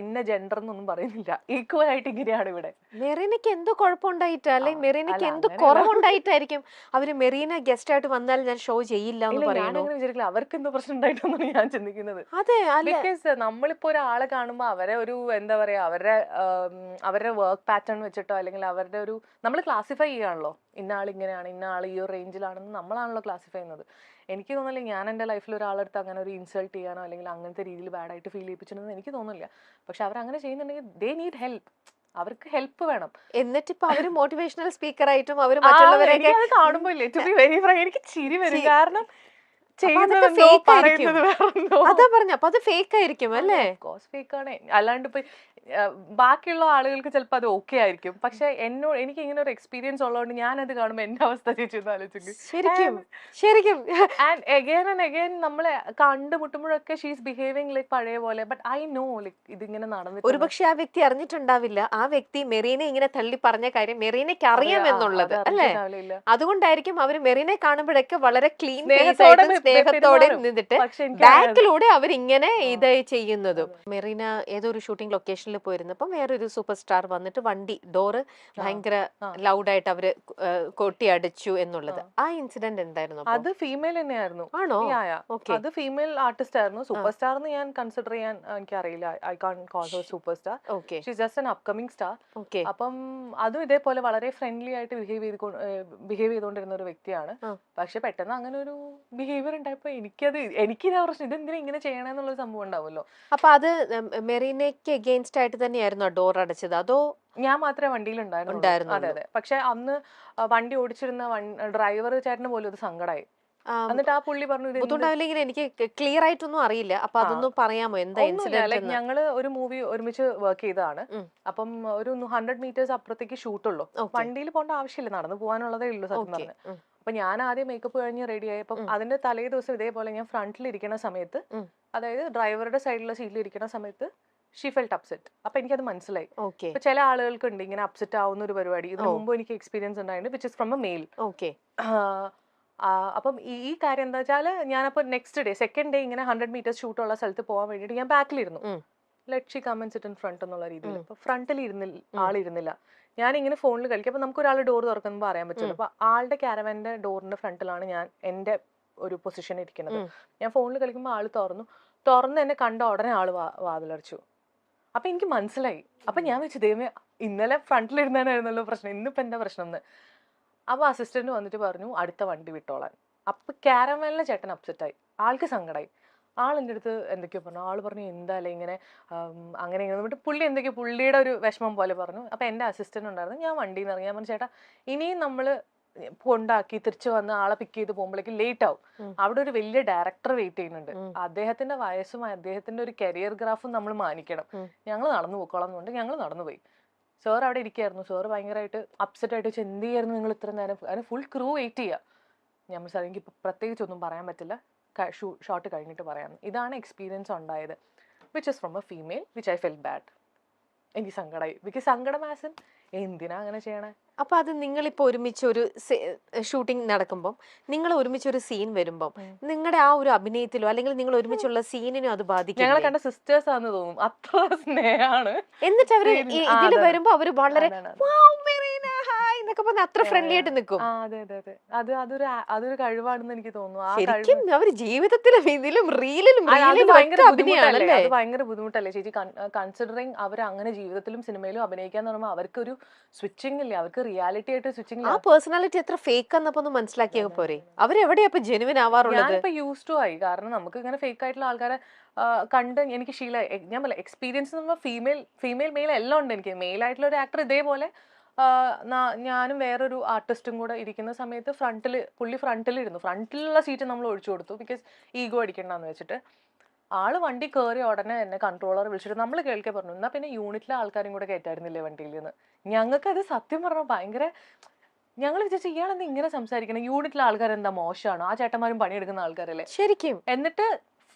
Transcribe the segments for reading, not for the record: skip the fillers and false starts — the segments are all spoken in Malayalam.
ഇന്ന ജെൻഡർ എന്നൊന്നും പറയുന്നില്ല, ഈക്വൽ ആയിട്ട് ഇങ്ങനെയാണ് ഇവിടെ. മെറീനയ്ക്ക് എന്തോ കുഴപ്പമുണ്ടായിട്ടാ, അല്ലെങ്കിൽ മെറീനയ്ക്ക് എന്ത് കുറവുണ്ടായിട്ടായിരിക്കും അവര് മെറീന ഗസ്റ്റ് ആയിട്ട് വന്നാൽ ഞാൻ ഷോ ചെയ്യില്ല എന്ന് പറയുന്നു? ഞാനങ്ങനെ വിചാരിക്കില്ല, അവർക്ക് എന്തോ പ്രശ്നം ഉണ്ടായിട്ടൊന്നാണ് ഞാൻ ചിന്തിക്കുന്നത്. അതെ, ബിക്കോസ് നമ്മളിപ്പോ ഒരാളെ കാണുമ്പോ അവരെ ഒരു എന്താ പറയാ, അവരുടെ വർക്ക് പാറ്റേൺ വെച്ചിട്ടോ അല്ലെങ്കിൽ അവരുടെ ഒരു നമ്മൾ ക്ലാസിഫൈ ചെയ്യാണല്ലോ, ഇന്ന ആൾ ഇങ്ങനെയാണ്, ഇന്ന ആൾ ഈ ഒരു റേഞ്ചിലാണെന്ന് നമ്മളാണല്ലോ ക്ലാസിഫൈ ചെയ്യുന്നത്. എനിക്ക് തോന്നുന്നില്ല ഞാൻ എൻ്റെ ലൈഫിൽ ഒരാളെടുത്ത് അങ്ങനെ ഒരു ഇൻസൾട്ട് ചെയ്യാനോ അല്ലെങ്കിൽ അങ്ങനത്തെ രീതിയിൽ ബാഡായിട്ട് ഫീൽ ചെയ്യിപ്പിച്ചിട്ടുണ്ടെന്ന് എനിക്ക് തോന്നുന്നില്ല. പക്ഷെ അവരങ്ങനെ ചെയ്യുന്നുണ്ടെങ്കിൽ ദേ നീഡ് ഹെൽപ്പ്, അവർക്ക് ഹെൽപ്പ് വേണം. എന്നിട്ട് ഇപ്പൊ അവര് മോട്ടിവേഷണൽ സ്പീക്കർ ആയിട്ടും അവര് മറ്റുള്ളവരെയൊക്കെ കാണുമ്പോ ഇല്ലേ ടു ബി വെരി ഫ്രാങ്ക് എനിക്ക് ചിരി വരും. കാരണം അതാ പറഞ്ഞ, അപ്പൊ അത് ഫേക്ക് ആയിരിക്കും അല്ലേ? ഫേക്ക് ആണ്. അല്ലാണ്ട് ഇപ്പൊ ബാക്കിയുള്ള ആളുകൾക്ക് ചിലപ്പോൾ അത് ഓക്കെ ആയിരിക്കും, പക്ഷെ എനിക്ക് ഇങ്ങനെ ഒരു എക്സ്പീരിയൻസ് ഉള്ളതുകൊണ്ട് ഞാനത് കാണുമ്പോൾ എന്റെ അവസ്ഥ ചേച്ചി ആലോചിക്കും. ശരിക്കും ശരിക്കും ആൻഡ് അഗൈൻ ആൻഡ് അഗൈൻ നമ്മളെ കണ്ടുമുട്ടുമ്പോഴൊക്കെ ഷീസ് ബിഹേവിംഗ് ലൈക്ക് പഴയ പോലെ. ബട്ട് ഐ നോ ലൈക്ക് ഇതിങ്ങനെ നടന്നിട്ട് ഒരുപക്ഷെ ആ വ്യക്തി അറിഞ്ഞിട്ടുണ്ടാവില്ല, ആ വ്യക്തി മെറീനെ ഇങ്ങനെ തള്ളി പറഞ്ഞ കാര്യം മെറീനയ്ക്ക് അറിയാമെന്നുള്ളത് അല്ലേ? അതുകൊണ്ടായിരിക്കും അവര് മെറീനെ കാണുമ്പോഴൊക്കെ വളരെ ക്ലീൻ സ്നേഹത്തോടെ നിന്നിട്ട് ബാക്കിലൂടെ അവരിങ്ങനെ ഇത് ചെയ്യുന്നത്. മെറീന ഏതൊരു ഷൂട്ടിംഗ് ലൊക്കേഷനിൽ പോയിരുന്നപ്പം വേറൊരു സൂപ്പർ സ്റ്റാർ വന്നിട്ട് വണ്ടി ഡോറ് ഭയങ്കര ലൗഡായിട്ട് അവര് കൊട്ടി അടിച്ചു എന്നുള്ളത്, ആ ഇൻസിഡന്റ് എന്തായിരുന്നു? അത് ഫീമെയിൽ തന്നെയായിരുന്നു. ആണോ? അത് ഫീമെയിൽ ആർട്ടിസ്റ്റ് ആയിരുന്നു. സൂപ്പർ സ്റ്റാർ എന്ന് ഞാൻ കൺസിഡർ ചെയ്യാൻ എനിക്ക് അറിയില്ല. I can call her super star. She is just an upcoming star. അപ്പം അതും ഇതേപോലെ വളരെ ഫ്രണ്ട്ലി ആയിട്ട് ബിഹേവ് ചെയ്തുകൊണ്ടിരുന്ന ഒരു വ്യക്തിയാണ്. പക്ഷെ പെട്ടെന്ന് അങ്ങനെ ഒരു ബിഹേവിയർ ഉണ്ടായപ്പോ എനിക്കിതാ പ്രശ്നം, ഇതെന്തിനാ ഇങ്ങനെ ചെയ്യണമെന്നുള്ള സംഭവം ഉണ്ടാവുമല്ലോ. അപ്പൊ അത് മെറീനയ്ക്ക് അഗെയിൻസ്റ്റ് ആയിട്ട് തന്നെയായിരുന്നു ആ ഡോർ അടച്ചത്, അതോ? ഞാൻ മാത്രമേ വണ്ടിയിലുണ്ടായിരുന്നു. അതെ അതെ. പക്ഷെ അന്ന് വണ്ടി ഓടിച്ചിരുന്ന ഡ്രൈവർ ചേട്ടന് പോലും അത് സങ്കടമായി. എന്നിട്ട് ആ പുള്ളി പറഞ്ഞു ബുദ്ധിമുട്ടാവില്ലെങ്കിൽ എനിക്ക് ക്ലിയർ ആയിട്ടൊന്നും അറിയില്ല, അപ്പൊ അതൊന്നും പറയാമോ എന്താ ഇൻസിഡന്റ്? ഞങ്ങള് ഒരു മൂവി ഒരുമിച്ച് വർക്ക് ചെയ്തതാണ്. അപ്പം ഒരു 100 മീറ്റേഴ്സ് അപ്പുറത്തേക്ക് ഷൂട്ടുള്ളൂ. വണ്ടിയിൽ പോകേണ്ട ആവശ്യമില്ല, നടന്നു പോകാനുള്ളതേ ഉള്ളൂ സത്യം പറഞ്ഞ്. അപ്പൊ ഞാൻ ആദ്യം മേക്കപ്പ് കഴിഞ്ഞ് റെഡി ആയപ്പം അതിന്റെ തലേ ദിവസം ഇതേപോലെ ഞാൻ ഫ്രണ്ടിൽ ഇരിക്കുന്ന സമയത്ത്, അതായത് ഡ്രൈവറുടെ സൈഡിലുള്ള സീറ്റിൽ ഇരിക്കുന്ന സമയത്ത് ഷീ ഫെൽറ്റ് അപ്സെറ്റ്. അപ്പൊ എനിക്കത് മനസ്സിലായി. ഇപ്പൊ ചില ആളുകൾക്ക് ഉണ്ട് ഇങ്ങനെ അപ്സെറ്റ് ആവുന്ന ഒരു പരിപാടി. ഇതിനു മുമ്പ് എനിക്ക് എക്സ്പീരിയൻസ് ഉണ്ടായിരുന്നു, which is from a male. അപ്പം ഈ കാര്യം എന്താ വെച്ചാല്, ഞാനപ്പോ നെക്സ്റ്റ് ഡേ സെക്കൻഡ് ഡേ ഇങ്ങനെ 100 മീറ്റേഴ്സ് ഷൂട്ടുള്ള സ്ഥലത്ത് പോകാൻ വേണ്ടിയിട്ട് ഞാൻ ബാക്കിലിരുന്നു. Let she come and sit in front എന്നുള്ള രീതിയിൽ. അപ്പൊ ഫ്രണ്ടിൽ ആളിരുന്നില്ല. ഞാൻ ഇങ്ങനെ ഫോണിൽ കളിക്കും. അപ്പൊ നമുക്ക് ഒരാൾ ഡോർ തുറക്കുമ്പോൾ അറിയാൻ പറ്റില്ല. അപ്പൊ ആളുടെ ക്യാരവാന്റെ ഡോറിന്റെ ഫ്രണ്ടിലാണ് ഞാൻ എന്റെ ഒരു പൊസിഷൻ ഇരിക്കുന്നത്. ഞാൻ ഫോണിൽ കളിക്കുമ്പോൾ ആള് തുറന്ന് എന്നെ കണ്ട ഉടനെ ആള് വാതിലടച്ചു. അപ്പൊ എനിക്ക് മനസ്സിലായി. അപ്പൊ ഞാൻ വെച്ചു, ദൈവമേ ഇന്നലെ ഫ്രണ്ടിലിരുന്നായിരുന്നല്ലോ പ്രശ്നം, ഇന്നിപ്പോ എന്താ പ്രശ്നം എന്ന്. അപ്പൊ അസിസ്റ്റന്റ് വന്നിട്ട് പറഞ്ഞു അടുത്ത വണ്ടി വിട്ടോളാൻ. അപ്പൊ ക്യാരവാനിലെ ചേട്ടൻ അപ്സെറ്റായി, ആൾക്ക് സങ്കടമായി. ആൾ എൻ്റെ അടുത്ത് എന്തൊക്കെയോ പറഞ്ഞു. ആള് പറഞ്ഞു എന്തായാലും ഇങ്ങനെ അങ്ങനെ ഇങ്ങനെ പുള്ളി എന്തൊക്കെയോ പുള്ളിയുടെ ഒരു വിഷമം പോലെ പറഞ്ഞു. അപ്പൊ എൻ്റെ അസിസ്റ്റന്റ് ഉണ്ടായിരുന്നു. ഞാൻ വണ്ടിയിൽ നിന്ന് ഇറങ്ങി. ഞാൻ പറഞ്ഞു ചേട്ടാ ഇനിയും നമ്മള് കൊണ്ടാക്കി തിരിച്ചു വന്ന് ആളെ പിക്ക് ചെയ്ത് പോകുമ്പോഴേക്കും ലേറ്റ് ആവും. അവിടെ ഒരു വലിയ ഡയറക്ടർ വെയിറ്റ് ചെയ്യുന്നുണ്ട്. അദ്ദേഹത്തിന്റെ വയസ്സും അദ്ദേഹത്തിന്റെ ഒരു കരിയർ ഗ്രാഫും നമ്മൾ മാനിക്കണം. ഞങ്ങൾ നടന്നു പോയിക്കോളാം എന്നുകൊണ്ട് ഞങ്ങൾ നടന്നുപോയി. സാർ അവിടെ ഇരിക്കുകയായിരുന്നു. സാർ ഭയങ്കരമായിട്ട് അപ്സെറ്റ് ആയിട്ട് വെച്ച് എന്ത് ചെയ്യായിരുന്നു നിങ്ങൾ ഇത്ര നേരം, അതിന് ഫുൾ ക്രൂ വെയിറ്റ് ചെയ്യുക. ഞാൻ സാർ എനിക്ക് പ്രത്യേകിച്ച് ഒന്നും പറയാൻ പറ്റില്ല, ഷോട്ട് കഴിഞ്ഞിട്ട് പറയാം. ഇതാണ് എക്സ്പീരിയൻസ് ഉണ്ടായത്, which is from A female, which I felt bad. എനിക്ക് സങ്കടമായി. ബിക്കോസ് സങ്കടം ആസൻ എന്തിനാ അങ്ങനെ ചെയ്യണേ. അപ്പൊ അത് നിങ്ങളിപ്പോ ഒരുമിച്ച് ഒരു ഷൂട്ടിംഗ് നടക്കുമ്പോൾ, നിങ്ങൾ ഒരുമിച്ച് ഒരു സീൻ വരുമ്പോൾ നിങ്ങളുടെ ആ ഒരു അഭിനയത്തിലോ അല്ലെങ്കിൽ നിങ്ങൾ ഒരുമിച്ചുള്ള സീനിനോ അത് ബാധിക്കും? ഞങ്ങളെ കണ്ട സിസ്റ്റേഴ്സ് ആണെന്ന് തോന്നും, അത്ര സ്നേഹമാണ്. എന്നിട്ട് അവര് ഇതിൽ വരുമ്പോ അവര് വളരെ അത്ര ഫ്രണ്ട്ലി ആയിട്ട് നിൽക്കും. അതെ അതെ അതെ. അതൊരു കഴിവാണെന്ന് എനിക്ക് തോന്നുന്നു. ശരിക്കും അവര് ജീവിതത്തിലും ഇതിലും റീലിലും അത് ഭയങ്കര ബുദ്ധിമുട്ടല്ലേ ചേച്ചി, കൺസിഡറിങ് അവർ അങ്ങനെ ജീവിതത്തിലും സിനിമയിലും അഭിനയിക്കാന്ന് പറയുമ്പോൾ അവർക്കൊരു സ്വിച്ചിങ് ഇല്ലേ, അവർക്ക് റിയാലിറ്റി ആയിട്ട് സ്വിച്ചിങ്. ആ പേഴ്സണാലിറ്റി എത്ര ഫേക്ക് എന്നപ്പോ ഒന്ന് മനസ്സിലാക്കിയാൽ പോരെ? അവരെവിടെയാ ജെനുവിൻ ആവാറുള്ളത്? ഞാനിപ്പോ യൂസ് ടു ആയി. കാരണം നമുക്ക് ഇങ്ങനെ ഫേക്ക് ആയിട്ടുള്ള ആൾക്കാരെ കണ്ട് എനിക്ക് ശീലമായി. ഞാൻ പറയാം എക്സ്പീരിയൻസ് ഫീമെയിൽ മെയിൽ എല്ലാം ഉണ്ട് എനിക്ക്. മെയിൽ ആയിട്ടുള്ള ഒരു ആക്ടർ ഇതേപോലെ ഞാനും വേറൊരു ആർട്ടിസ്റ്റും കൂടെ ഇരിക്കുന്ന സമയത്ത് പുള്ളി ഫ്രണ്ടിലിരുന്നു. ഫ്രണ്ടിലുള്ള സീറ്റ് നമ്മൾ ഒഴിച്ചു കൊടുത്തു, ബിക്കോസ് ഈഗോ അടിക്കണ്ടെന്ന് വെച്ചിട്ട്. ആള് വണ്ടി കയറി ഉടനെ എന്നെ കൺട്രോളർ വിളിച്ചിട്ട് നമ്മൾ കേൾക്കെ പറഞ്ഞു, എന്നാ പിന്നെ യൂണിറ്റിലെ ആൾക്കാരും കൂടെ കയറ്റായിരുന്നില്ലേ വണ്ടിയിൽ നിന്ന്. ഞങ്ങൾക്കത് സത്യം പറഞ്ഞാൽ ഭയങ്കര, ഞങ്ങൾ വിചാരിച്ചു ഇയാളെന്താ ഇങ്ങനെ സംസാരിക്കണം, യൂണിറ്റിലെ ആൾക്കാരെന്താ മോശമാണോ, ആ ചേട്ടന്മാരും പണിയെടുക്കുന്ന ആൾക്കാരല്ലേ ശരിക്കും. എന്നിട്ട്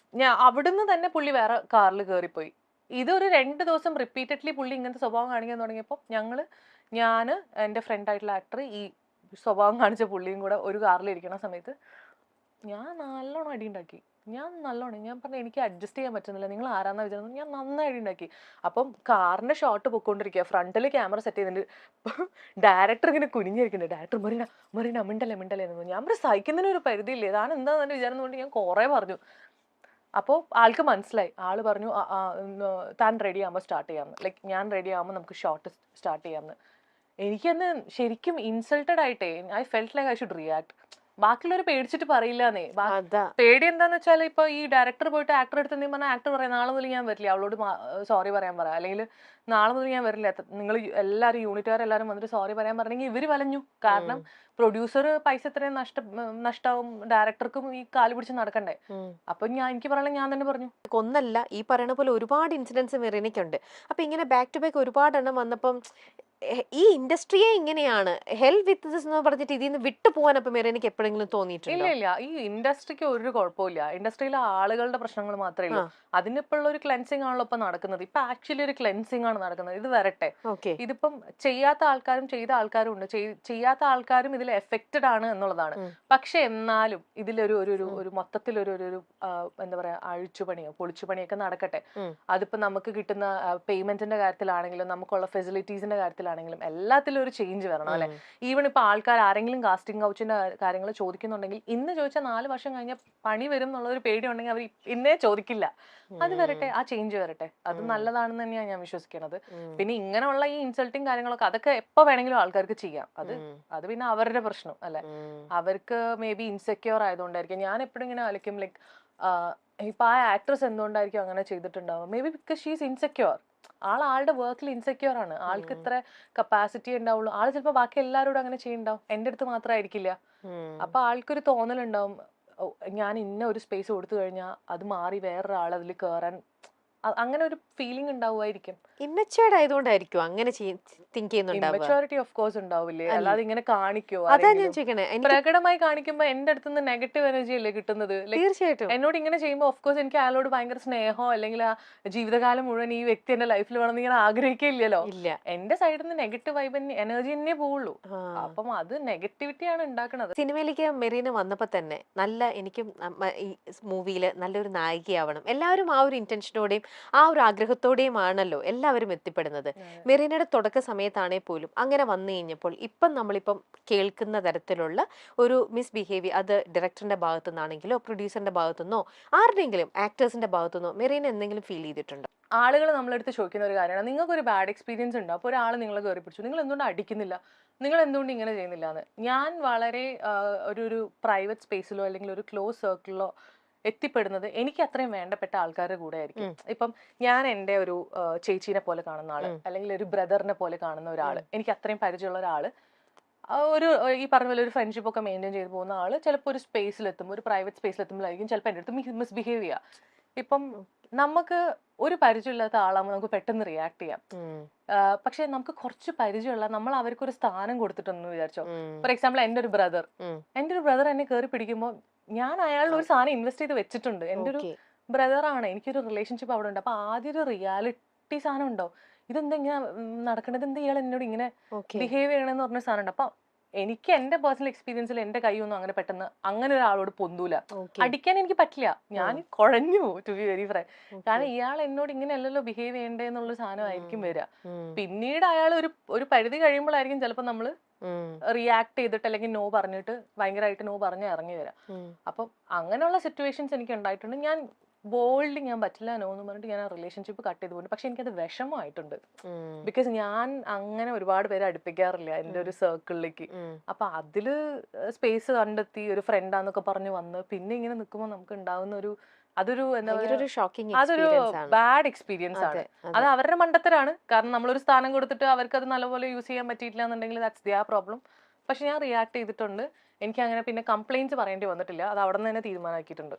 അവിടുന്ന് തന്നെ പുള്ളി വേറെ കാറിൽ കയറിപ്പോയി. ഇതൊരു 2 ദിവസം റിപ്പീറ്റഡ്ലി പുള്ളി ഇങ്ങനത്തെ സ്വഭാവം കാണിക്കാൻ തുടങ്ങിയപ്പോൾ ഞാൻ എൻ്റെ ഫ്രണ്ട് ആയിട്ടുള്ള ആക്ടർ ഈ സ്വഭാവം കാണിച്ച പുള്ളിയും കൂടെ ഒരു കാറിൽ ഇരിക്കുന്ന സമയത്ത് ഞാൻ നല്ലോണം അടി ഉണ്ടാക്കി. ഞാൻ നല്ലോണം ഞാൻ പറഞ്ഞു എനിക്ക് അഡ്ജസ്റ്റ് ചെയ്യാൻ പറ്റുന്നില്ല, നിങ്ങൾ ആരാന്നാ വിചാരിച്ചത്. ഞാൻ നന്നായിട്ട് ഉണ്ടാക്കി. അപ്പം കാറിന്റെ ഷോട്ട് പൊക്കോണ്ടിരിക്കുക, ഫ്രണ്ടിൽ ക്യാമറ സെറ്റ് ചെയ്തിട്ടുണ്ട്, ഡയറക്ടർ ഇങ്ങനെ കുനിഞ്ഞിരിക്കുന്നുണ്ട്. ഡയറക്ടർ മറീന മറീന മിണ്ടല്ലേ മിണ്ടല്ലേ എന്ന് പറഞ്ഞു. ഞാൻ പറഞ്ഞു സഹിക്കുന്നതിന് ഒരു പരിധിയില്ലേ, താൻ എന്താ തന്നെ വിചാരം കൊണ്ട് ഞാൻ കുറേ പറഞ്ഞു. അപ്പോൾ ആൾക്ക് മനസ്സിലായി. ആള് പറഞ്ഞു താൻ റെഡി ആകുമ്പോൾ സ്റ്റാർട്ട് ചെയ്യാമെന്ന്. ലൈക്ക് ഞാൻ റെഡി ആകുമ്പോൾ നമുക്ക് ഷോട്ട് സ്റ്റാർട്ട് ചെയ്യാമെന്ന്. എനിക്കന്ന് ശരിക്കും ഇൻസൾട്ടഡ് ആയിട്ടേ I felt like I should react. ബാക്കിയുള്ളവർ പേടിച്ചിട്ട് പറയില്ലാന്നേ. പേടി എന്താന്ന് വെച്ചാൽ ഇപ്പൊ ഈ ഡയറക്ടർ പോയിട്ട് ആക്ടർ എടുത്ത് എന്തെങ്കിലും പറഞ്ഞാൽ ആക്ടർ പറയാം നാളെ മുതൽ ഞാൻ വരില്ല, അവളോട് സോറി പറയാൻ പറയാം, അല്ലെങ്കിൽ നാളെ മുതൽ ഞാൻ വരില്ല, നിങ്ങൾ എല്ലാവരും യൂണിറ്റുകാരെല്ലാവരും വന്നിട്ട് സോറി പറയാൻ പറഞ്ഞെങ്കിൽ ഇവര് വലഞ്ഞു. കാരണം പ്രൊഡ്യൂസർ പൈസ ഇത്രയും നഷ്ടാവും, ഡയറക്ടർക്കും ഈ കാല് പിടിച്ച് നടക്കണ്ടേ. അപ്പൊ എനിക്ക് പറയാനുള്ള ഞാൻ തന്നെ പറഞ്ഞു. ഒന്നല്ല, ഈ പറയുന്ന പോലെ ഒരുപാട് ഇൻസിഡൻസ് മെറീനയ്ക്കുണ്ട്. അപ്പൊ ഇങ്ങനെ ബാക്ക് ടു ബാക്ക് ഒരുപാട് എണ്ണം വന്നപ്പം ഈ ഇൻഡസ്ട്രിയെ ഇങ്ങനെയാണ് ഹെൽപ്പ് വിത്ത് ദിസ് എന്ന് പറഞ്ഞിട്ട് ഇതിൽ നിന്ന് വിട്ടു പോകാൻ അപ്പൊ മെറീനയ്ക്ക് എപ്പോഴെങ്കിലും തോന്നിയിട്ടില്ല? ഇല്ല, ഈ ഇൻഡസ്ട്രിക്ക് ഒരു കുഴപ്പമില്ല. ഇൻഡസ്ട്രിയിലെ ആളുകളുടെ പ്രശ്നങ്ങൾ മാത്രമേ ഉള്ളൂ. അതിനിപ്പോൾ ഒരു ക്ലെൻസിങ് ആണല്ലോ ഇപ്പൊ നടക്കുന്നത്. ഇപ്പൊ ആക്ച്വലി ഒരു ക്ലെൻസിങ് ആണ് നടക്കുന്നത്. ഇത് വരട്ടെ. ഇതിപ്പം ചെയ്യാത്ത ആൾക്കാരും ചെയ്ത ആൾക്കാരും ഉണ്ട്. ചെയ്യാത്ത ആൾക്കാരും ഇതിൽ എഫക്റ്റഡ് ആണ് എന്നുള്ളതാണ്. പക്ഷെ എന്നാലും ഇതിലൊരു ഒരു മൊത്തത്തിലൊരു എന്താ പറയാ അഴിച്ചുപണിയോ പൊളിച്ചുപണിയൊക്കെ നടക്കട്ടെ. അതിപ്പോ നമുക്ക് കിട്ടുന്ന പേയ്മെന്റിന്റെ കാര്യത്തിലാണെങ്കിലും നമുക്കുള്ള ഫെസിലിറ്റീസിന്റെ കാര്യത്തിലാണെങ്കിലും എല്ലാത്തിലും ഒരു ചേഞ്ച് വരണം അല്ലെ. ഈവൺ ഇപ്പൊ ആൾക്കാർ ആരെങ്കിലും കാസ്റ്റിംഗ് കൗച്ചിന്റെ കാര്യങ്ങൾ ചോദിക്കുന്നുണ്ടെങ്കിൽ ഇന്ന് ചോദിച്ചാൽ 4 വർഷം കഴിഞ്ഞ പണി വരും എന്നുള്ളൊരു പേടി ഉണ്ടെങ്കിൽ അവർ ഇന്നേ ചോദിക്കില്ല. അത് വരട്ടെ, ആ ചേഞ്ച് വരട്ടെ. അത് നല്ലതാണെന്ന് തന്നെയാണ് ഞാൻ വിശ്വസിക്കുന്നത്. പിന്നെ ഇങ്ങനെയുള്ള ഈ ഇൻസൾട്ടിങ് കാര്യങ്ങളൊക്കെ അതൊക്കെ എപ്പോ വേണമെങ്കിലും ആൾക്കാർക്ക് ചെയ്യാം. അത് പിന്നെ അവരുടെ പ്രശ്നം അല്ലെ. അവർക്ക് മേ ബി ഇൻസെക്യൂർ ആയതുകൊണ്ടായിരിക്കും. ഞാൻ എപ്പോഴും ഇങ്ങനെ ആലോചിക്കും ലൈക്ക് ഇപ്പൊ ആ ആക്ട്രസ് എന്തുകൊണ്ടായിരിക്കും അങ്ങനെ ചെയ്തിട്ടുണ്ടാവുക. May be because she's insecure. ആളുടെ വർക്കിൽ ഇൻസെക്യൂർ ആണ്. ആൾക്ക് ഇത്ര കപ്പാസിറ്റി ഉണ്ടാവുള്ളൂ. ആള് ചിലപ്പോ ബാക്കി എല്ലാവരോടും അങ്ങനെ ചെയ്യുന്നുണ്ടാവും, എന്റെ അടുത്ത് മാത്രമായിരിക്കില്ല. അപ്പൊ ആൾക്കൊരു തോന്നലുണ്ടാവും ഞാൻ ഇന്ന ഒരു സ്പേസ് കൊടുത്തു കഴിഞ്ഞാൽ അത് മാറി വേറൊരാൾ അതിൽ കയറാൻ അങ്ങനെ ഒരു ഫീലിംഗ് ഉണ്ടാവുമായിരിക്കും. ഇമ്മച്ചുവേർഡ് ആയതുകൊണ്ടായിരിക്കും അങ്ങനെ തിങ്ക് ചെയ്യുന്നുണ്ടാവുക. ഇമ്മച്യൂരിറ്റി ഓഫ് കോഴ്സ് ഉണ്ടാവില്ലേ, അല്ലാതെ ഇങ്ങനെ കാണിക്കോ? അതാ ഞാൻ ചോദിക്കണേ. പ്രകടമായി കാണിക്കുമ്പോ എന്റെ അടുത്ത് നിന്ന് നെഗറ്റീവ് എനർജി അല്ലേ കിട്ടുന്നത്. തീർച്ചയായിട്ടും എന്നോട് ഇങ്ങനെ ചെയ്യുമ്പോൾ ഓഫ് കോഴ്സ് എനിക്ക് അയാളോട് ഭയങ്കര സ്നേഹമോ അല്ലെങ്കിൽ ആ ജീവിതകാലം മുഴുവൻ ഈ വ്യക്തി എന്റെ ലൈഫിൽ വേണമെന്ന് ഇങ്ങനെ ആഗ്രഹിക്കില്ലല്ലോ. എന്റെ സൈഡിൽ നിന്ന് നെഗറ്റീവ് വൈബ് എനർജി തന്നെ പോവുള്ളൂ. അപ്പം അത് നെഗറ്റിവിറ്റിയാണ് ഉണ്ടാക്കുന്നത്. സിനിമയിലേക്ക് മെറീന വന്നപ്പോ തന്നെ നല്ല എനിക്കും ഈ മൂവിയില് നല്ലൊരു നായികയാവണം, എല്ലാവരും ആ ഒരു ഇന്റൻഷനോടെയും ആ ഒരു ആഗ്രഹത്തോടെയും ആണല്ലോ എല്ലാവരും എത്തിപ്പെടുന്നത്. മെറീനയുടെ തുടക്ക സമയത്താണേ പോലും അങ്ങനെ വന്നു കഴിഞ്ഞപ്പോൾ ഇപ്പം നമ്മളിപ്പം കേൾക്കുന്ന തരത്തിലുള്ള ഒരു മിസ്ബിഹേവിയർ, അത് ഡയറക്ടറിന്റെ ഭാഗത്തു നിന്നാണെങ്കിലോ പ്രൊഡ്യൂസറിന്റെ ഭാഗത്തുനിന്നോ ആരുടെയെങ്കിലും ആക്ടേഴ്സിന്റെ ഭാഗത്തുനിന്നോ മെറീന എന്തെങ്കിലും ഫീൽ ചെയ്തിട്ടുണ്ടോ? ആളുകൾ നമ്മളെടുത്ത് ചോദിക്കുന്ന ഒരു കാര്യമാണ്, നിങ്ങൾക്ക് ഒരു ബാഡ് എക്സ്പീരിയൻസ് ഉണ്ടോ? അപ്പോൾ ഒരാൾ നിങ്ങളെ കയറി പിടിച്ചു, നിങ്ങൾ എന്തുകൊണ്ട് അടിക്കുന്നില്ല, നിങ്ങൾ എന്തുകൊണ്ട് ഇങ്ങനെ ചെയ്യുന്നില്ല എന്ന്. ഞാൻ വളരെ ഒരു പ്രൈവറ്റ് സ്പേസിലോ അല്ലെങ്കിൽ ഒരു ക്ലോസ് സർക്കിളിലോ എത്തിപ്പെടുന്നത് എനിക്ക് അത്രയും വേണ്ടപ്പെട്ട ആൾക്കാരുടെ കൂടെ ആയിരിക്കും. ഇപ്പം ഞാൻ എൻ്റെ ഒരു ചേച്ചീനെ പോലെ കാണുന്ന ആള് അല്ലെങ്കിൽ ഒരു ബ്രദറിനെ പോലെ കാണുന്ന ഒരാള്, എനിക്ക് അത്രയും പരിചയമുള്ള ഒരാള്, ഒരു ഈ പറഞ്ഞ പോലെ ഒരു ഫ്രണ്ട്ഷിപ്പ് ഒക്കെ മെയിൻറ്റെയിൻ ചെയ്ത് പോകുന്ന ആള് ചിലപ്പോൾ ഒരു സ്പേസിലെത്തുമ്പോൾ, ഒരു പ്രൈവറ്റ് സ്പേസിലെത്തുമ്പോഴായിരിക്കും ചിലപ്പോൾ എൻ്റെ അടുത്ത് മിസ്ബിഹേവ് ചെയ്യുക. ഇപ്പം നമുക്ക് ഒരു പരിചയമില്ലാത്ത ആളാകുമ്പോൾ നമുക്ക് പെട്ടെന്ന് റിയാക്ട് ചെയ്യാം. പക്ഷെ നമുക്ക് കുറച്ച് പരിചയമുള്ള നമ്മൾ അവർക്കൊരു സ്ഥാനം കൊടുത്തിട്ടെന്ന് വിചാരിച്ചോ. ഫോർ എക്സാമ്പിൾ എൻ്റെ ഒരു ബ്രദർ എന്നെ കയറി പിടിക്കുമ്പോൾ ഞാൻ അയാളുടെ ഒരു സാധനം ഇൻവെസ്റ്റ് ചെയ്ത് വെച്ചിട്ടുണ്ട്. എൻ്റെ ഒരു ബ്രദറാണ്, എനിക്കൊരു റിലേഷൻഷിപ്പ് അവിടെ ഉണ്ട്. അപ്പൊ ആദ്യം ഒരു റിയാലിറ്റി സാധനം ഉണ്ടോ, ഇതെന്താ ഇങ്ങനെ നടക്കണത്, എന്താ ഇയാൾ എന്നോട് ഇങ്ങനെ ബിഹേവ് ചെയ്യണമെന്ന് പറഞ്ഞ സാധനം ഉണ്ട്. അപ്പൊ എനിക്ക് എന്റെ പേഴ്സണൽ എക്സ്പീരിയൻസിൽ എന്റെ കൈയൊന്നും അങ്ങനെ പെട്ടെന്ന് അങ്ങനെ ഒരാളോട് പൊന്തൂല. അടിക്കാൻ എനിക്ക് പറ്റില്ല, ഞാൻ കുഴഞ്ഞു ടു ബി വെരി ഫ്രാങ്ക്. കാരണം ഇയാൾ എന്നോട് ഇങ്ങനെ അല്ലല്ലോ ബിഹേവ് ചെയ്യണ്ടേ എന്നുള്ള സാധനമായിരിക്കും വരിക. പിന്നീട് അയാൾ ഒരു പരിധി കഴിയുമ്പോഴായിരിക്കും ചിലപ്പോൾ നമ്മള് റിയാക്ട് ചെയ്തിട്ട് അല്ലെങ്കിൽ നോ പറഞ്ഞിട്ട് ഭയങ്കരമായിട്ട് നോ പറഞ്ഞ് ഇറങ്ങി വരാം. അപ്പം അങ്ങനെയുള്ള സിറ്റുവേഷൻസ് എനിക്ക് ഉണ്ടായിട്ടുണ്ട്. ഞാൻ ബോൾഡ് ഞാൻ പറ്റില്ല നോ എന്ന് പറഞ്ഞിട്ട് ഞാൻ ആ റിലേഷൻഷിപ്പ് കട്ട് ചെയ്ത് പോകുന്നു. പക്ഷെ എനിക്കത് വിഷമമായിട്ടുണ്ട്. ബിക്കോസ് ഞാൻ അങ്ങനെ ഒരുപാട് പേരെ അടുപ്പിക്കാറില്ല എൻ്റെ ഒരു സർക്കിളിലേക്ക്. അപ്പൊ അതില് സ്പേസ് കണ്ടെത്തി ഒരു ഫ്രണ്ടാന്നൊക്കെ പറഞ്ഞ് വന്ന് പിന്നെ ഇങ്ങനെ നിൽക്കുമ്പോൾ നമുക്ക് ഉണ്ടാവുന്ന അതൊരു എന്താ പറയുക, അതൊരു ബാഡ് എക്സ്പീരിയൻസ് ആണ്. അത് അവരുടെ മണ്ടത്തരാണ്. കാരണം നമ്മളൊരു സ്ഥാനം കൊടുത്തിട്ട് അവർക്ക് അത് നല്ലപോലെ യൂസ് ചെയ്യാൻ പറ്റിയിട്ടില്ല എന്നുണ്ടെങ്കിൽ ദാറ്റ്സ് ദിയർ പ്രോബ്ലം. പക്ഷെ ഞാൻ റിയാക്ട് ചെയ്തിട്ടുണ്ട്. എനിക്ക് അങ്ങനെ പിന്നെ കംപ്ലൈന്റ്സ് പറയേണ്ടി വന്നിട്ടില്ല. അത് അവിടെ നിന്ന് തന്നെ തീരുമാനമാക്കിയിട്ടുണ്ട്.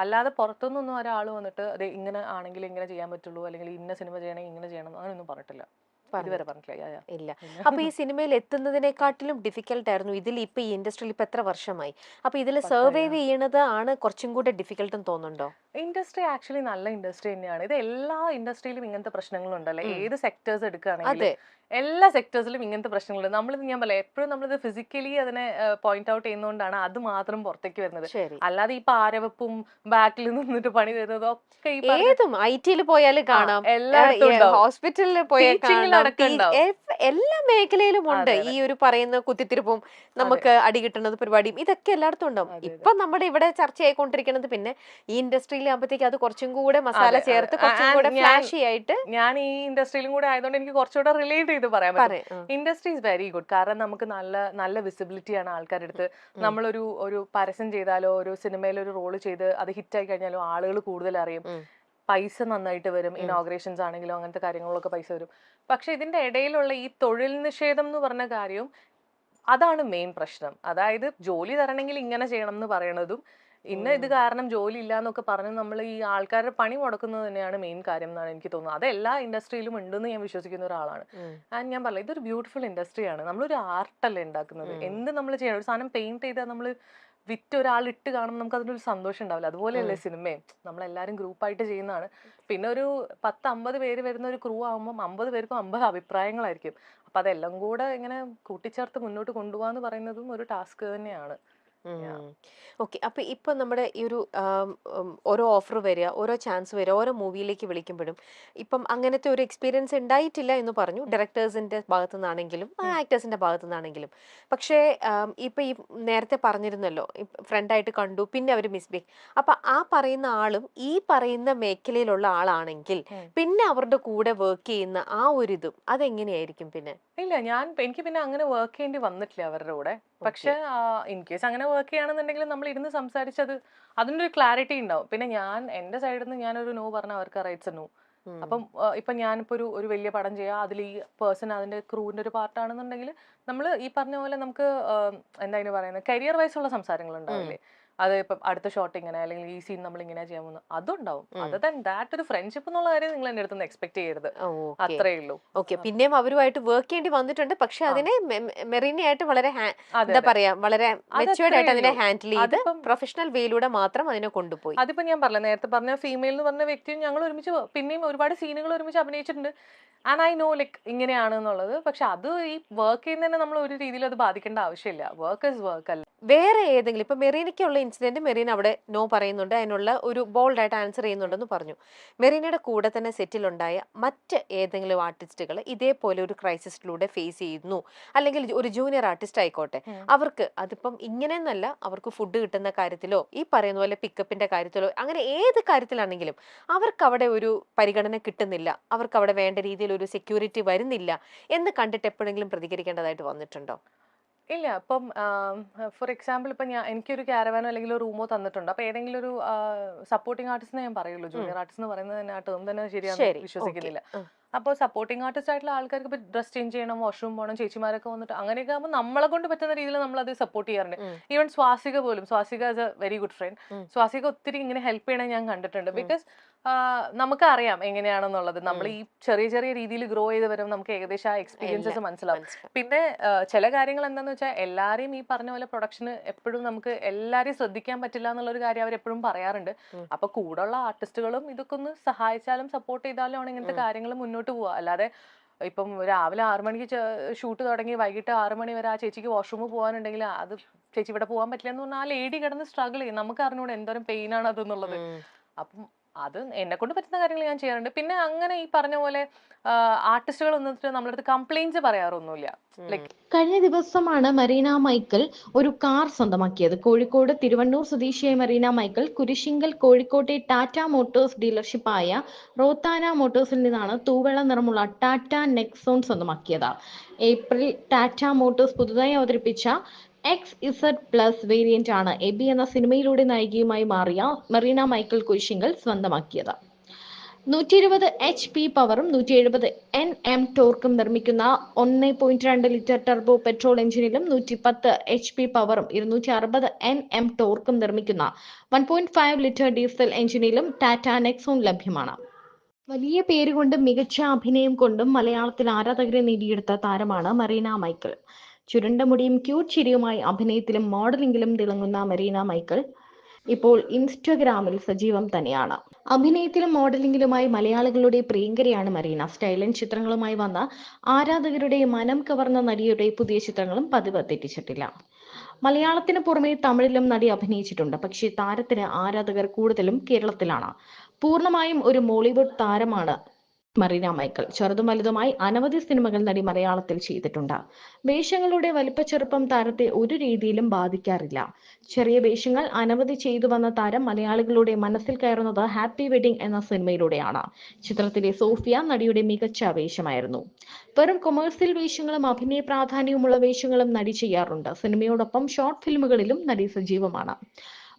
അല്ലാതെ പുറത്തുനിന്നൊന്നും ഒരാൾ വന്നിട്ട് അത് ഇങ്ങനെ ആണെങ്കിൽ ഇങ്ങനെ ചെയ്യാൻ പറ്റുള്ളൂ, അല്ലെങ്കിൽ ഇന്ന സിനിമ ചെയ്യണമെങ്കിൽ ഇങ്ങനെ ചെയ്യണം, അങ്ങനെയൊന്നും പറഞ്ഞിട്ടില്ല. ഇതുവരെ പറഞ്ഞിട്ടില്ല. ഇല്ല. അപ്പൊ ഈ സിനിമയിൽ എത്തുന്നതിനെക്കാട്ടിലും ഡിഫിക്കൽട്ട് ആയിരുന്നു ഇതിൽ ഇപ്പൊ ഈ ഇൻഡസ്ട്രിയിൽ ഇപ്പൊ എത്ര വർഷമായി? അപ്പൊ ഇതിൽ സർവൈവ് ചെയ്യണത് ആണ് കുറച്ചും കൂടെ ഡിഫിക്കൽട്ട് തോന്നുന്നുണ്ടോ? ഇൻഡസ്ട്രി ആക്ച്വലി നല്ല ഇൻഡസ്ട്രി തന്നെയാണ്. ഇത് എല്ലാ ഇൻഡസ്ട്രിയിലും ഇങ്ങനത്തെ പ്രശ്നങ്ങളും ഉണ്ടല്ലേ. ഏത് സെക്ടേഴ്സ് എടുക്കുകയാണെങ്കിലും എല്ലാ സെക്ടേഴ്സിലും ഇങ്ങനത്തെ പ്രശ്നങ്ങളുണ്ട്. നമ്മളിത് ഞാൻ പറയാം, എപ്പോഴും നമ്മളിത് ഫിസിക്കലി അതിനെ പോയിന്റ് ഔട്ട് ചെയ്യുന്നതുകൊണ്ടാണ് അത് മാത്രം പുറത്തേക്ക് വരുന്നത്. അല്ലാതെ ഈ പാരവെപ്പും ബാക്കിൽ നിന്നിട്ട് പണി തരുന്നതും ഒക്കെ ഏതും ഐ.ടിയിൽ പോയാലും കാണാം, ഹോസ്പിറ്റലിൽ പോയാൽ എല്ലാ മേഖലയിലും ഉണ്ട് ഈ ഒരു പറയുന്ന കുത്തിത്തിരിപ്പും നമുക്ക് അടി കിട്ടുന്നത് പരിപാടിയും ഇതൊക്കെ എല്ലായിടത്തും ഉണ്ടാവും. ഇപ്പൊ നമ്മുടെ ഇവിടെ ചർച്ചയായിക്കൊണ്ടിരിക്കുന്നത് പിന്നെ ഈ ഇൻഡസ്ട്രിയിൽ ആകുമ്പോഴത്തേക്ക് അത് കുറച്ചും കൂടെ മസാല ചേർത്ത് കുറച്ചും കൂടെ ഫ്ലാഷി ആയിട്ട്. ഞാൻ ഈ ഇൻഡസ്ട്രിയിലും കൂടെ ആയതുകൊണ്ട് എനിക്ക് കുറച്ചുകൂടെ റിലേറ്റ് ചെയ്ത് പറയാൻ പറ്റും. Industry is very good. കാരണം നമുക്ക് നല്ല നല്ല വിസിബിലിറ്റി ആണ് ആൾക്കാരുടെ അടുത്ത്. നമ്മളൊരു പരസ്യം ചെയ്താലോ ഒരു സിനിമയിൽ ഒരു റോള് ചെയ്ത് അത് ഹിറ്റായി കഴിഞ്ഞാലോ ആളുകൾ കൂടുതൽ അറിയും, പൈസ നന്നായിട്ട് വരും. ഇനോഗ്രേഷൻസ് ആണെങ്കിലും അങ്ങനത്തെ കാര്യങ്ങളിലൊക്കെ പൈസ വരും. പക്ഷെ ഇതിന്റെ ഇടയിലുള്ള ഈ തൊഴിൽ നിഷേധം എന്ന് പറഞ്ഞ കാര്യവും അതാണ് മെയിൻ പ്രശ്നം. അതായത് ജോലി തരണമെങ്കിൽ ഇങ്ങനെ ചെയ്യണം എന്ന് പറയണതും ഇത് കാരണം ജോലി ഇല്ല എന്നൊക്കെ പറഞ്ഞ് നമ്മൾ ഈ ആൾക്കാരുടെ പണി മുടക്കുന്നത് തന്നെയാണ് മെയിൻ കാര്യം എന്നാണ് എനിക്ക് തോന്നുന്നത്. അത് എല്ലാ ഇൻഡസ്ട്രിയിലും ഉണ്ടെന്ന് ഞാൻ വിശ്വസിക്കുന്ന ഒരാളാണ്. ആൻഡ് ഞാൻ പറയാം, ഇതൊരു ബ്യൂട്ടിഫുൾ ഇൻഡസ്ട്രിയാണ്. നമ്മളൊരു ആർട്ടല്ലേ ഉണ്ടാക്കുന്നത്. എന്ത് നമ്മൾ ചെയ്യണം, ഒരു സാധനം പെയിന്റ് ചെയ്താൽ നമ്മൾ വിറ്റ് ഒരാൾ ഇട്ട് കാണുമ്പോൾ നമുക്ക് അതിനൊരു സന്തോഷം ഉണ്ടാവില്ല. അതുപോലെയല്ലേ സിനിമയും. നമ്മളെല്ലാവരും ഗ്രൂപ്പായിട്ട് ചെയ്യുന്നതാണ്. പിന്നെ ഒരു 10-50 പേര് വരുന്ന ഒരു ക്രൂ ആകുമ്പോൾ 50 പേർക്കും 50 അഭിപ്രായങ്ങളായിരിക്കും. അപ്പൊ അതെല്ലാം കൂടെ ഇങ്ങനെ കൂട്ടിച്ചേർത്ത് മുന്നോട്ട് കൊണ്ടുപോകാന്ന് പറയുന്നതും ഒരു ടാസ്ക് തന്നെയാണ്. ഓക്കെ. അപ്പൊ ഇപ്പൊ നമ്മുടെ ഈ ഒരു ഓരോ ഓഫർ വരിക, ഓരോ ചാൻസ് വരിക, ഓരോ മൂവിയിലേക്ക് വിളിക്കുമ്പോഴും ഇപ്പം അങ്ങനത്തെ ഒരു എക്സ്പീരിയൻസ് ഉണ്ടായിട്ടില്ല എന്ന് പറഞ്ഞു, ഡയറക്ടേഴ്സിന്റെ ഭാഗത്തു നിന്നാണെങ്കിലും ആക്ടേഴ്സിന്റെ ഭാഗത്തു നിന്നാണെങ്കിലും. പക്ഷേ ഇപ്പൊ ഈ നേരത്തെ പറഞ്ഞിരുന്നല്ലോ, ഫ്രണ്ടായിട്ട് കണ്ടു, പിന്നെ അവർ മിസ്ബിഹേവ്. അപ്പൊ ആ പറയുന്ന ആളും ഈ പറയുന്ന മേഖലയിലുള്ള ആളാണെങ്കിൽ പിന്നെ അവരുടെ കൂടെ വർക്ക് ചെയ്യുന്ന ആ ഒരു ഇതും അതെങ്ങനെയായിരിക്കും? പിന്നെ ഇല്ല, എനിക്ക് പിന്നെ അങ്ങനെ വർക്ക് ചെയ്യേണ്ടി വന്നിട്ടില്ല അവരുടെ കൂടെ. പക്ഷെ ഇൻ കേസ് അങ്ങനെ വർക്ക് ചെയ്യുകയാണെന്നുണ്ടെങ്കിൽ നമ്മൾ ഇരുന്ന് സംസാരിച്ചത് അതിനൊരു ക്ലാരിറ്റി ഉണ്ടാവും. പിന്നെ ഞാൻ എന്റെ സൈഡിൽ നിന്ന് ഞാനൊരു നോ പറഞ്ഞാൽ അവർക്ക് റൈറ്റ്സ് നോ. അപ്പം ഇപ്പൊ ഞാനിപ്പോ ഒരു വലിയ പടം ചെയ്യാം, അതിൽ ഈ പേഴ്സൺ അതിന്റെ ക്രൂവിന്റെ ഒരു പാർട്ടാണെന്നുണ്ടെങ്കിൽ നമ്മൾ ഈ പറഞ്ഞ പോലെ നമുക്ക് എന്താ പറയുന്നത്, കരിയർ വൈസ് ഉള്ള സംസാരങ്ങൾ ഉണ്ടാവില്ലേ. അത് ഇപ്പം അടുത്ത ഷോട്ട് ഇങ്ങനെ, അല്ലെങ്കിൽ ഈ സീൻ നമ്മൾ ഇങ്ങനെ ചെയ്യാൻ പോകുന്നു, അതുണ്ടാവും. അതർ ദാൻ ദാറ്റ് ഒരു ഫ്രണ്ട്ഷിപ്പ് എന്നുള്ള കാര്യം നിങ്ങൾ എന്റെ അടുത്ത് എക്സ്പെക്ട് ചെയ്യരുത്. അത്രേ ഉള്ളൂ. ഓക്കെ. പിന്നെയും അവരുമായിട്ട് വർക്ക് ചെയ്യേണ്ടി വന്നിട്ടുണ്ട്. പക്ഷെ അതിനെ മെറീനയായിട്ട് വളരെ എന്താ പറയാ, വളരെ മെച്ചുവേർഡ് ആയിട്ട് അതിനെ ഹാൻഡിൽ ചെയ്ത് പ്രൊഫഷണൽ വേയിലൂടെ മാത്രം അതിനെ കൊണ്ടുപോയി. അതിപ്പോ ഞാൻ പറഞ്ഞ നേരത്തെ പറഞ്ഞ ഫീമെയിൽ എന്ന് പറഞ്ഞ വ്യക്തിയും ഞങ്ങൾ ഒരുമിച്ച് പിന്നെയും ഒരുപാട് സീനുകൾ ഒരുമിച്ച് അഭിനയിച്ചിട്ടുണ്ട്. ആൻഡ് ഐ നോ ലൈക്ക് ഇങ്ങനെയാണ് എന്നുള്ളത്. പക്ഷെ അത് ഈ വർക്ക് ചെയ്യുന്നതിനെ നമ്മൾ ഒരു രീതിയിൽ അത് ബാധിക്കേണ്ട ആവശ്യമില്ല. വർക്ക് ഇസ് വർക്ക് അല്ല. വേറെ ഏതെങ്കിലും ഇപ്പൊ മെറീനയ്ക്കുള്ള ഇൻസിഡന്റ് മെറീന അവിടെ നോ പറയുന്നുണ്ട്, അതിനുള്ള ഒരു ബോൾഡ് ആയിട്ട് ആൻസർ ചെയ്യുന്നുണ്ടെന്ന് പറഞ്ഞു. മെറീനയുടെ കൂടെ തന്നെ സെറ്റിലുണ്ടായ മറ്റ് ഏതെങ്കിലും ആർട്ടിസ്റ്റുകൾ ഇതേപോലെ ഒരു ക്രൈസിസിലൂടെ ഫേസ് ചെയ്യുന്നു, അല്ലെങ്കിൽ ഒരു ജൂനിയർ ആർട്ടിസ്റ്റ് ആയിക്കോട്ടെ, അവർക്ക് അതിപ്പം ഇങ്ങനെയെന്നല്ല, അവർക്ക് ഫുഡ് കിട്ടുന്ന കാര്യത്തിലോ ഈ പറയുന്ന പോലെ പിക്കപ്പിന്റെ കാര്യത്തിലോ അങ്ങനെ ഏത് കാര്യത്തിലാണെങ്കിലും അവർക്ക് അവിടെ ഒരു പരിഗണന കിട്ടുന്നില്ല, അവർക്ക് അവിടെ വേണ്ട രീതിയിൽ ഒരു സെക്യൂരിറ്റി വരുന്നില്ല എന്ന് കണ്ടിട്ട് എപ്പോഴെങ്കിലും പ്രതികരിക്കേണ്ടതായിട്ട് വന്നിട്ടുണ്ടോ? ഇല്ല. ഇപ്പം ഫോർ എക്സാമ്പിൾ ഇപ്പം എനിക്കൊരു ക്യാരവാനോ അല്ലെങ്കിൽ ഒരു റൂമോ തന്നിട്ടുണ്ട്. അപ്പൊ ഏതെങ്കിലും ഒരു സപ്പോർട്ടിംഗ് ആർട്ടിസ്റ്റ് ഞാൻ പറയുള്ളൂ. ജൂനിയർ ആർട്ടിസ്റ്റ് എന്ന് പറയുന്നത് തന്നെ ആ ടേം തന്നെ ശരിയാണെന്ന് വിശ്വസിക്കുന്നില്ല. അപ്പോൾ സപ്പോർട്ടിംഗ് ആർട്ടിസ്റ്റ് ആയിട്ടുള്ള ആൾക്കാർക്ക് ഇപ്പോൾ ഡ്രസ് ചേഞ്ച് ചെയ്യണം, വാഷ്റൂം പോകണം, ചേച്ചിമാരൊക്കെ വന്നിട്ട് അങ്ങനെയൊക്കെ ആകുമ്പോൾ നമ്മളെ കൊണ്ട് പറ്റുന്ന രീതിയിൽ നമ്മൾ അത് സപ്പോർട്ട് ചെയ്യാറുണ്ട്. ഈവൻ സ്വാസിക പോലും, Swasika as A very good friend, Swasika ഒത്തിരി ഇങ്ങനെ ഹെൽപ്പ് ചെയ്യണേ ഞാൻ കണ്ടിട്ടുണ്ട്. ബിക്കോസ് നമുക്കറിയാം എങ്ങനെയാണെന്നുള്ളത്. നമ്മൾ ഈ ചെറിയ ചെറിയ രീതിയിൽ ഗ്രോ ചെയ്ത് വരുമ്പോൾ നമുക്ക് ഏകദേശം ആ എക്സ്പീരിയൻസസ് മനസ്സിലാവും. പിന്നെ ചില കാര്യങ്ങൾ എന്താണെന്ന് വെച്ചാൽ എല്ലാവരെയും ഈ പറഞ്ഞ പോലെ പ്രൊഡക്ഷന് എപ്പോഴും നമുക്ക് എല്ലാവരെയും ശ്രദ്ധിക്കാൻ പറ്റില്ല എന്നുള്ളൊരു കാര്യം അവരെപ്പോഴും പറയാറുണ്ട്. അപ്പൊ കൂടെയുള്ള ആർട്ടിസ്റ്റുകളും ഇതൊക്കെ ഒന്ന് സഹായിച്ചാലും സപ്പോർട്ട് ചെയ്താലും ആണ് ഇങ്ങനത്തെ കാര്യങ്ങൾ മുന്നോട്ട് പോവുക. അല്ലാതെ ഇപ്പം രാവിലെ 6 മണിക്ക് ഷൂട്ട് തുടങ്ങി വൈകിട്ട് 6 മണി വരെ ആ ചേച്ചിക്ക് വാഷ്റൂമിൽ പോകാനുണ്ടെങ്കിൽ അത് ചേച്ചി ഇവിടെ പോകാൻ പറ്റില്ല എന്ന് പറഞ്ഞാൽ ആ ലേഡി കിടന്ന് സ്ട്രഗിൾ ചെയ്യും. നമുക്ക് അറിഞ്ഞൂടെ എന്തോരം പെയിൻ ആണ് അതെന്നുള്ളത്. അപ്പം അത് എന്നെ കൊണ്ട് പറ്റുന്ന കാര്യങ്ങൾ ഞാൻ ചെയ്യാറുണ്ട്. പിന്നെ അങ്ങനെ ഈ പറഞ്ഞ പോലെ ആർട്ടിസ്റ്റുകൾ വന്നിട്ട് നമ്മുടെ അടുത്ത് കംപ്ലൈന്റ്സ് പറയാറൊന്നുമില്ല. കഴിഞ്ഞ ദിവസമാണ് മറീന മൈക്കിൾ ഒരു കാർ സ്വന്തമാക്കിയത്. കോഴിക്കോട് തിരുവണ്ണൂർ സ്വദേശിയായ മറീന മൈക്കിൾ കുരിശിങ്കൽ കോഴിക്കോട്ടെ ടാറ്റ മോട്ടോഴ്സ് ഡീലർഷിപ്പായ റോത്താന മോട്ടോഴ്സിൽ നിന്നാണ് തൂവെള്ള നിറമുള്ള ടാറ്റ നെക്സോൺ സ്വന്തമാക്കിയത്. ഏപ്രിൽ ടാറ്റ മോട്ടോഴ്സ് പുതുതായി അവതരിപ്പിച്ച XZ+ വേരിയന്റ് ആണ് എബി എന്ന സിനിമയിലൂടെ നായികയുമായി മാറിയ മറീന മൈക്കിൾ കുരിശിങ്കൽ സ്വന്തമാക്കിയത്. 120 HP പവറും 170 Nm ടോർക്കും നിർമ്മിക്കുന്ന 1.2 ലിറ്റർ ടർബോ പെട്രോൾ എഞ്ചിനിലും 110 HP പവറും 260 Nm ടോർക്കും നിർമ്മിക്കുന്ന 1.5 ലിറ്റർ ഡീസൽ എഞ്ചിനിലും ടാറ്റ നെക്സോൺ ലഭ്യമാണ്. വലിയ പേരുകൊണ്ടും മികച്ച അഭിനയം കൊണ്ടും മലയാളത്തിൽ ആരാധകരെ നേടിയെടുത്ത താരമാണ് മറീന മൈക്കിൾ. ചുരുണ്ട മുടിയും ക്യൂട്ട് ചിരിയുമായി അഭിനയത്തിലും മോഡലിംഗിലും തിളങ്ങുന്ന മറീന മൈക്കിൾ ഇപ്പോൾ ഇൻസ്റ്റഗ്രാമിൽ സജീവം തന്നെയാണ്. അഭിനയത്തിലും മോഡലിംഗിലുമായി മലയാളികളുടെ പ്രിയങ്കരിയാണ് മരീന. സ്റ്റൈലൻ ചിത്രങ്ങളുമായി വന്ന ആരാധകരുടെ മനം കവർന്ന നടിയുടെ പുതിയ ചിത്രങ്ങളും പതിവ് തെറ്റിച്ചിട്ടില്ല. മലയാളത്തിന് പുറമെ തമിഴിലും നടി അഭിനയിച്ചിട്ടുണ്ട്. പക്ഷേ താരത്തിന് ആരാധകർ കൂടുതലും കേരളത്തിലാണ്. പൂർണ്ണമായും ഒരു മോളിവുഡ് താരമാണ് മറീന മൈക്കൽ. ചെറുതും വലുതുമായി അനവധി സിനിമകൾ നടി മലയാളത്തിൽ ചെയ്തിട്ടുണ്ട്. വേഷങ്ങളുടെ വലിപ്പച്ചെറുപ്പം താരത്തെ ഒരു രീതിയിലും ബാധിക്കാറില്ല. ചെറിയ വേഷങ്ങൾ അനവധി ചെയ്തു വന്ന താരം മലയാളികളുടെ മനസ്സിൽ കയറുന്നത് ഹാപ്പി വെഡിങ് എന്ന സിനിമയിലൂടെയാണ്. ചിത്രത്തിലെ സോഫിയ നടിയുടെ മികച്ച വേഷമായിരുന്നു. വെറും കൊമേഴ്സ്യൽ വേഷങ്ങളും അഭിനയ പ്രാധാന്യവുമുള്ള വേഷങ്ങളും നടി ചെയ്യാറുണ്ട്. സിനിമയോടൊപ്പം ഷോർട്ട് ഫിലിമുകളിലും നടി സജീവമാണ്.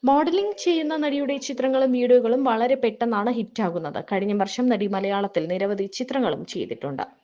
മോഡലിംഗ് ചെയ്യുന്ന നടിയുടെ ചിത്രങ്ങളും വീഡിയോകളും വളരെ പെട്ടെന്നാണ് ഹിറ്റാകുന്നത്. കഴിഞ്ഞ വർഷം നടി മലയാളത്തിൽ നിരവധി ചിത്രങ്ങളും ചെയ്തിട്ടുണ്ട്.